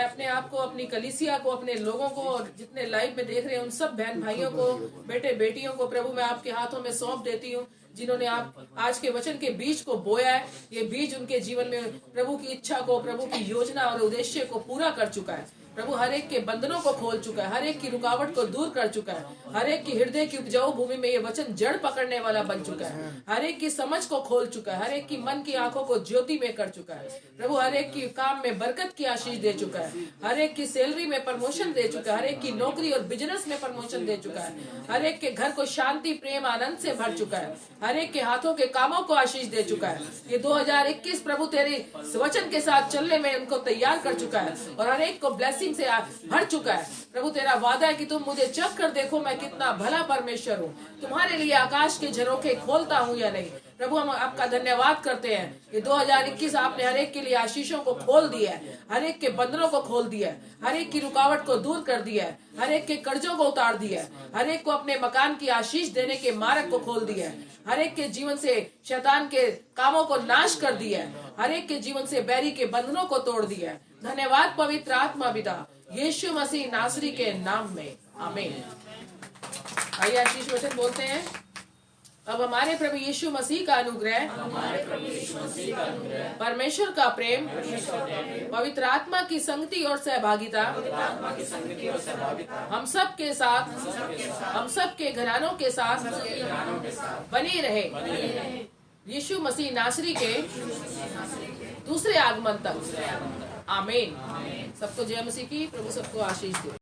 अपने आप को, अपनी कलीसिया को, अपने लोगों को और जितने लाइव में देख रहे हैं उन सब बहन भाइयों को, बेटे बेटियों को प्रभु मैं आपके हाथों में सौंप देती हूँ, जिन्होंने आप आज के वचन के बीज को बोया है। ये बीज उनके जीवन में प्रभु की इच्छा को, प्रभु की योजना और उद्देश्य को पूरा कर चुका है। प्रभु हर एक के बंधनों को खोल चुका है, हर एक की रुकावट को दूर कर चुका है, हर एक की हृदय की उपजाऊ भूमि में ये वचन जड़ पकड़ने वाला बन चुका है, हर एक की समझ को खोल चुका है, हर एक की मन की आंखों को ज्योति में कर चुका है। प्रभु हर एक की काम में बरकत की आशीष दे चुका है, हर एक की सैलरी में प्रमोशन दे चुका है, हर एक की नौकरी और बिजनेस में प्रमोशन दे चुका है, हर एक के घर को शांति प्रेम आनंद से भर चुका है, हर एक के हाथों के कामों को आशीष दे चुका है। ये 2021 प्रभु तेरे वचन के साथ चलने में उनको तैयार कर चुका है और हर एक को ब्लेसिंग ब्लेसिंग से भर चुका है। प्रभु तेरा वादा है कि तुम मुझे चख कर देखो मैं कितना भला परमेश्वर हूँ, तुम्हारे लिए आकाश के झरोखे खोलता हूँ या नहीं। प्रभु हम आपका धन्यवाद करते हैं कि 2021 आपने हर एक के लिए आशीषों को खोल दिया है, हर एक के बंधनों को खोल दिया है, हर एक की रुकावट को दूर कर दिया है, हर एक के कर्जों को उतार दिया है, हर एक को अपने मकान की आशीष देने के मार्ग को खोल दिया है, हर एक के जीवन से शैतान के कामों को नाश कर दिया है, हर एक के जीवन से बैरी के बंधनों को तोड़ दिया है। धन्यवाद पवित्र आत्मा पिता, यीशु मसीह नासरी के नाम में, आमीन। आइए आशीष वचन बोलते हैं। अब हमारे प्रभु यीशु मसीह का अनुग्रह, परमेश्वर का प्रेम, पवित्र आत्मा की संगति और सहभागिता हम सब के साथ, हम सब के घरानों के साथ बनी रहे, यीशु मसीह नासरी के दूसरे आगमन तक, आमीन। सबको जय मसीह की। प्रभु सबको आशीष दे।